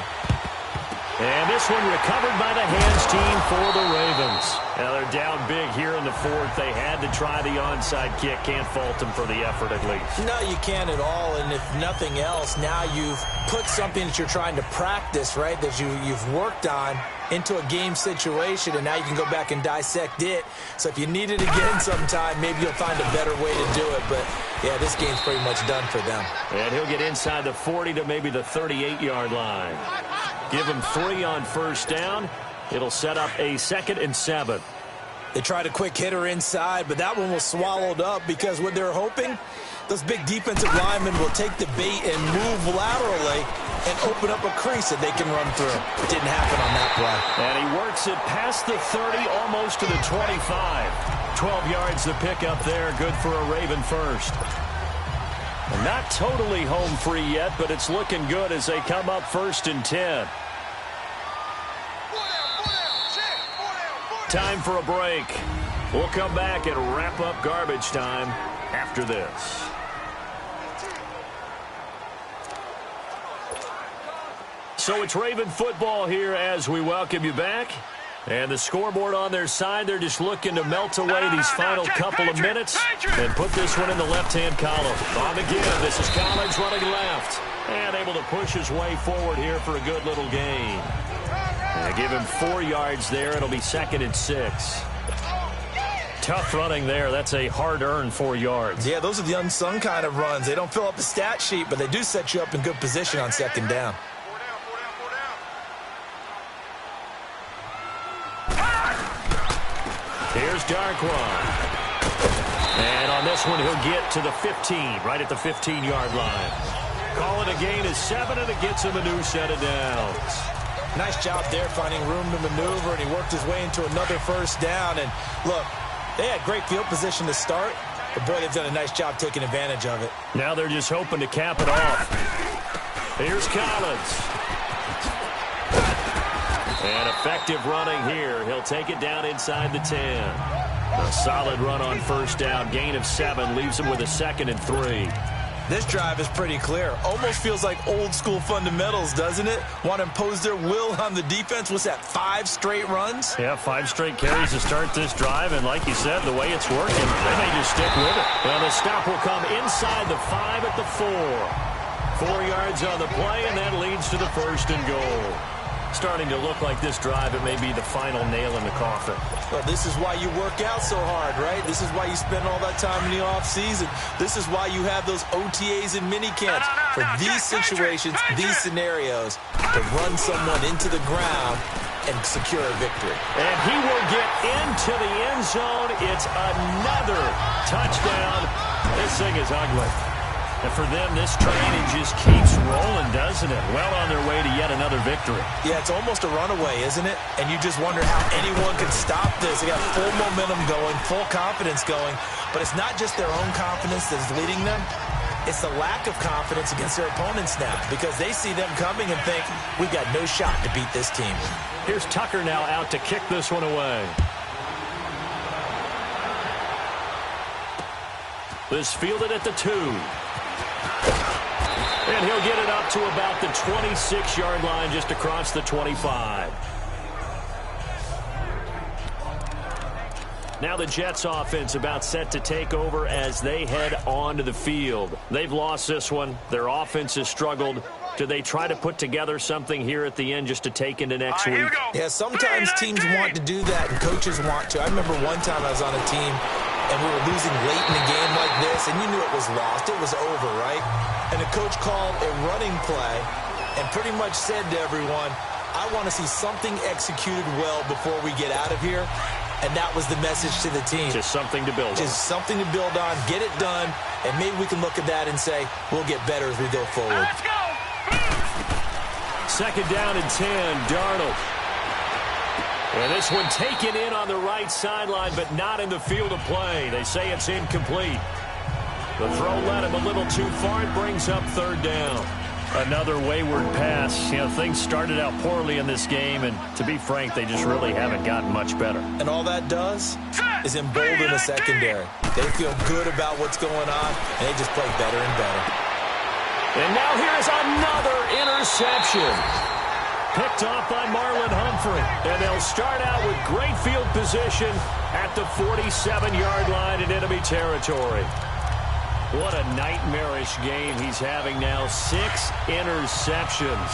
Speaker 2: And this one recovered by the hands team for the Ravens. Now they're down big here in the 4th. They had to try the onside kick. Can't fault them for the effort at least.
Speaker 3: No, you can't at all. And if nothing else, now you've put something that you're trying to practice, right, that you've worked on into a game situation, and now you can go back and dissect it. So if you need it again sometime, maybe you'll find a better way to do it. But, yeah, this game's pretty much done for them.
Speaker 2: And he'll get inside the 40 to maybe the 38-yard line. Give him 3 on 1st down. It'll set up a 2nd and 7.
Speaker 3: They tried a quick hitter inside, but that one was swallowed up because what they're hoping, those big defensive linemen will take the bait and move laterally and open up a crease that they can run through. It didn't happen on that play.
Speaker 2: And he works it past the 30, almost to the 25. 12 yards to pick up there. Good for a Raven first. And not totally home free yet, but it's looking good as they come up 1st and 10. Time for a break. We'll come back and wrap up garbage time after this. So it's Raven football here as we welcome you back. And the scoreboard on their side, they're just looking to melt away these final couple of minutes and put this one in the left-hand column. On again, this is Collins running left. And able to push his way forward here for a good little gain. And give him 4 yards there. It'll be 2nd and 6. Tough running there. That's a hard-earned 4 yards.
Speaker 3: Yeah, those are the unsung kind of runs. They don't fill up the stat sheet, but they do set you up in good position on 2nd down.
Speaker 2: Here's Darkwan. And on this one, he'll get to the 15, right at the 15-yard line. Call it a gain of 7, and it gets him a new set of downs.
Speaker 3: Nice job there finding room to maneuver, and he worked his way into another 1st down. And look, they had great field position to start, but boy, they've done a nice job taking advantage of it.
Speaker 2: Now they're just hoping to cap it off. Here's Collins. And effective running here. He'll take it down inside the 10. A solid run on 1st down. Gain of 7 leaves him with a 2nd and 3.
Speaker 3: This drive is pretty clear. Almost feels like old school fundamentals, doesn't it? Want to impose their will on the defense. What's that, 5 straight runs?
Speaker 2: Yeah, 5 straight carries to start this drive. And like you said, the way it's working, they may just stick with it. And the stop will come inside the 5 at the 4. 4 yards on the play, and that leads to the 1st and goal. Starting to look like this drive, it may be the final nail in the coffin.
Speaker 3: Well, this is why you work out so hard, right? This is why you spend all that time in the offseason. This is why you have those OTAs and mini camps for these situations, these scenarios, to run someone into the ground and secure a victory.
Speaker 2: And he will get into the end zone. It's another touchdown. This thing is ugly. And for them, this train just keeps rolling, doesn't it? Well on their way to yet another victory.
Speaker 3: Yeah, it's almost a runaway, isn't it? And you just wonder how anyone can stop this. They got full momentum going, full confidence going. But it's not just their own confidence that's leading them. It's the lack of confidence against their opponents now, because they see them coming and think, we've got no shot to beat this team.
Speaker 2: Here's Tucker now out to kick this one away. This fielded at the 2. And he'll get it up to about the 26-yard line, just across the 25. Now the Jets offense about set to take over as they head onto the field. They've lost this one. Their offense has struggled. Do they try to put together something here at the end just to take into next week?
Speaker 3: Yeah, sometimes teams want to do that and coaches want to. I remember one time I was on a team and we were losing late in a game like this, and you knew it was lost. It was over, right? And the coach called a running play and pretty much said to everyone, I want to see something executed well before we get out of here. And that was the message to the team.
Speaker 2: Just something to build on.
Speaker 3: Just something to build on, get it done, and maybe we can look at that and say, we'll get better as we go forward.
Speaker 4: Let's go!
Speaker 2: 2nd down and 10, Darnold. And this one taken in on the right sideline, but not in the field of play. They say it's incomplete. The throw led him a little too far. It brings up 3rd down. Another wayward pass. You know, things started out poorly in this game, and to be frank, they just really haven't gotten much better.
Speaker 3: And all that does is embolden the secondary. They feel good about what's going on, and they just play better and better.
Speaker 2: And now here's another interception. Picked off by Marlon Humphrey. And they'll start out with great field position at the 47-yard line in enemy territory. What a nightmarish game he's having now. 6 interceptions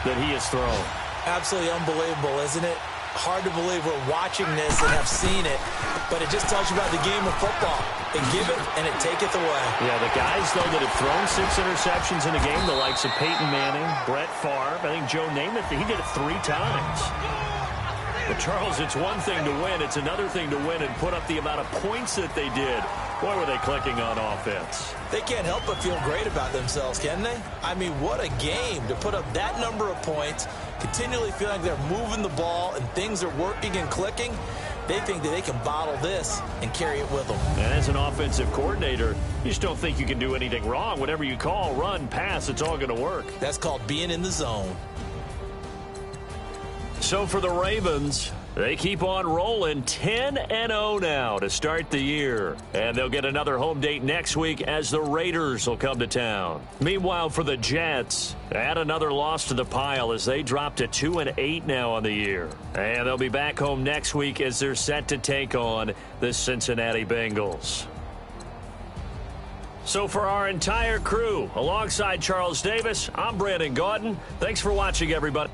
Speaker 2: that he has thrown.
Speaker 3: Absolutely unbelievable, isn't it? Hard to believe we're watching this and have seen it, but it just tells you about the game of football. It giveth and it taketh away.
Speaker 2: Yeah, the guys, though, that have thrown 6 interceptions in a game, the likes of Peyton Manning, Brett Favre, I think Joe Namath, he did it 3 times. Well, Charles, it's one thing to win. It's another thing to win and put up the amount of points that they did. Boy, were they clicking on offense.
Speaker 3: They can't help but feel great about themselves, can they? I mean, what a game to put up that number of points, continually feeling like they're moving the ball and things are working and clicking. They think that they can bottle this and carry it with them.
Speaker 2: And as an offensive coordinator, you just don't think you can do anything wrong. Whatever you call, run, pass, it's all going to work.
Speaker 3: That's called being in the zone.
Speaker 2: So for the Ravens, they keep on rolling 10-0 now to start the year. And they'll get another home date next week as the Raiders will come to town. Meanwhile, for the Jets, add another loss to the pile as they drop to 2-8 now on the year. And they'll be back home next week as they're set to take on the Cincinnati Bengals. So for our entire crew, alongside Charles Davis, I'm Brandon Gaudin. Thanks for watching, everybody.